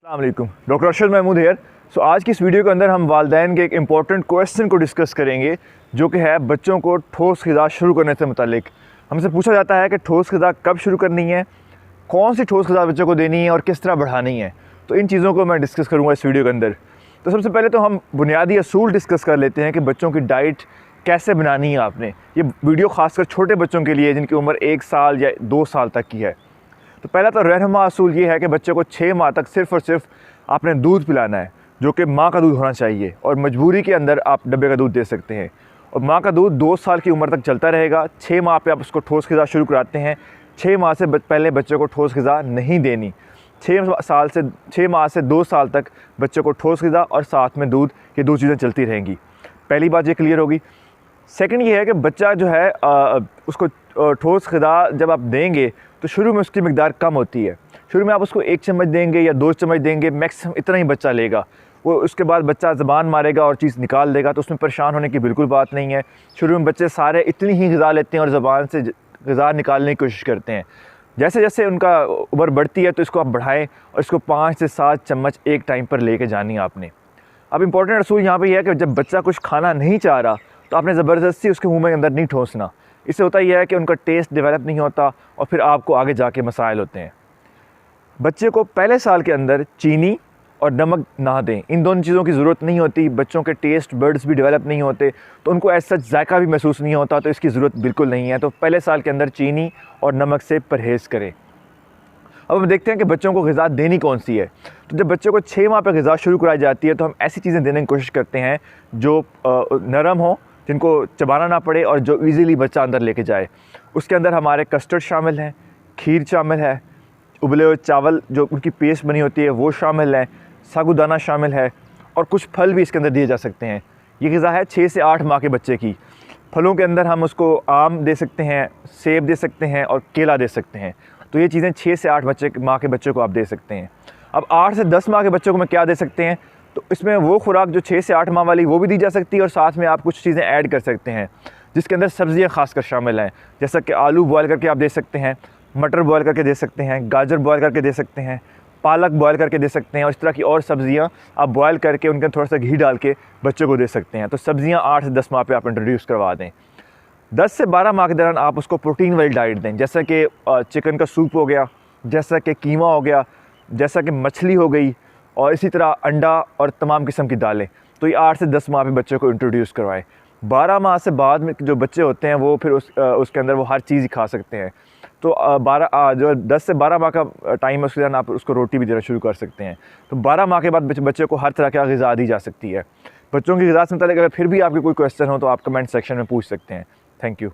अस्सलाम वालेकुम, doctor Arshad Mahmood hair. आज की इस वीडियो के अंदर हम वालिदैन के एक इम्पॉर्टेंट क्वेश्चन को डिस्कस करेंगे, जो कि है बच्चों को ठोस ग़िज़ा शुरू करने से मुतालिक। हमसे पूछा जाता है कि ठोस ग़िज़ा कब शुरू करनी है, कौन सी ठोस ग़िज़ा बच्चों को देनी है और किस तरह बढ़ानी है। तो इन चीज़ों को मैं डिस्कस करूँगा इस वीडियो के अंदर। तो सबसे पहले तो हम बुनियादी असूल डिस्कस कर लेते हैं कि बच्चों की डाइट कैसे बनानी है आपने। ये वीडियो ख़ासकर छोटे बच्चों के लिए जिनकी उम्र 1 साल या 2 साल तक की है। तो पहला तो रहनुमा असूल ये है कि बच्चे को 6 माह तक सिर्फ़ और सिर्फ आपने दूध पिलाना है, जो कि माँ का दूध होना चाहिए, और मजबूरी के अंदर आप डब्बे का दूध दे सकते हैं। और माँ का दूध 2 साल की उम्र तक चलता रहेगा। 6 माह पे आप उसको ठोस ग़िज़ा शुरू कराते हैं। 6 माह से पहले बच्चे को ठोस ग़िज़ा नहीं देनी। 6 माह से 2 साल तक बच्चे को ठोस ग़िज़ा और साथ में दूध, ये 2 चीज़ें चलती रहेंगी। पहली बात ये क्लियर होगी। सेकंड ये है कि बच्चा जो है उसको ठोस ग़िज़ा जब आप देंगे तो शुरू में उसकी मिक़दार कम होती है। शुरू में आप उसको 1 चम्मच देंगे या 2 चम्मच देंगे, मैक्सिमम इतना ही बच्चा लेगा। वो उसके बाद बच्चा ज़बान मारेगा और चीज़ निकाल देगा, तो उसमें परेशान होने की बिल्कुल बात नहीं है। शुरू में बच्चे सारे इतनी ही ग़िज़ा लेते हैं और ज़बान से ग़िज़ा निकालने की कोशिश करते हैं। जैसे जैसे उनका उम्र बढ़ती है तो इसको आप बढ़ाएँ और इसको 5 से 7 चम्मच एक टाइम पर लेके जानी है आपने। अब इम्पॉर्टेंट असूल यहाँ पे यह है कि जब बच्चा कुछ खाना नहीं चाह रहा तो आपने ज़बरदस्ती उसके मुँह में अंदर नहीं ठोसना। इससे होता यह है कि उनका टेस्ट डेवलप नहीं होता और फिर आपको आगे जाके मसाइल होते हैं। बच्चे को पहले साल के अंदर चीनी और नमक ना दें। इन दोनों चीज़ों की ज़रूरत नहीं होती। बच्चों के टेस्ट बड्स भी डेवलप नहीं होते, तो उनको ऐसा जायका भी महसूस नहीं होता, तो इसकी ज़रूरत बिल्कुल नहीं है। तो पहले साल के अंदर चीनी और नमक से परहेज़ करें। अब हम देखते हैं कि बच्चों को ग़िज़ा देनी कौन सी है। तो जब बच्चे को 6 माह पर ग़िज़ा शुरू कराई जाती है तो हम ऐसी चीज़ें देने की कोशिश करते हैं जो नरम हो, जिनको चबाना ना पड़े और जो ईज़िली बच्चा अंदर लेके जाए। उसके अंदर हमारे कस्टर्ड शामिल हैं, खीर शामिल है, उबले हुए चावल जो उनकी पेस्ट बनी होती है वो शामिल है, साबूदाना शामिल है, और कुछ फल भी इसके अंदर दिए जा सकते हैं। ये ग़िज़ा है 6 से 8 माह के बच्चे की। फलों के अंदर हम उसको आम दे सकते हैं, सेब दे सकते हैं और केला दे सकते हैं। तो ये चीज़ें 6 से 8 माह के बच्चे को आप दे सकते हैं। अब 8 से 10 माह के बच्चों को मैं क्या दे सकते हैं, तो इसमें वो खुराक जो 6 से 8 माह वाली वो भी दी जा सकती है, और साथ में आप कुछ चीज़ें ऐड कर सकते हैं जिसके अंदर सब्ज़ियाँ ख़ासकर शामिल हैं। जैसा कि आलू बॉयल करके आप दे सकते हैं, मटर बॉयल करके दे सकते हैं, गाजर बॉयल करके दे सकते हैं, पालक बॉयल करके दे सकते हैं, और इस तरह की और सब्ज़ियाँ आप बॉयल करके उनके थोड़ा सा घी डाल के बच्चों को दे सकते हैं। तो सब्ज़ियाँ 8 से 10 माह पे आप इंट्रोड्यूस करवा दें। 10 से 12 माह के दौरान आप उसको प्रोटीन वाली डाइट दें, जैसा कि चिकन का सूप हो गया, जैसा कि कीमा हो गया, जैसा कि मछली हो गई, और इसी तरह अंडा और तमाम किस्म की दालें। तो ये 8 से 10 माह पे बच्चे को इंट्रोड्यूस करवाएं। 12 माह से बाद में जो बच्चे होते हैं वो फिर उसके अंदर वो हर चीज़ ही खा सकते हैं। तो 10 से 12 माह का टाइम है, उसके दौरान आप उसको रोटी भी देना शुरू कर सकते हैं। तो 12 माह के बाद बच्चे को हर तरह की ग़िज़ा दी जा सकती है। बच्चों की ग़िज़ा से मुताल्लिक़ अगर फिर भी आपके कोई क्वेश्चन हो तो आप कमेंट सेक्शन में पूछ सकते हैं। Thank you.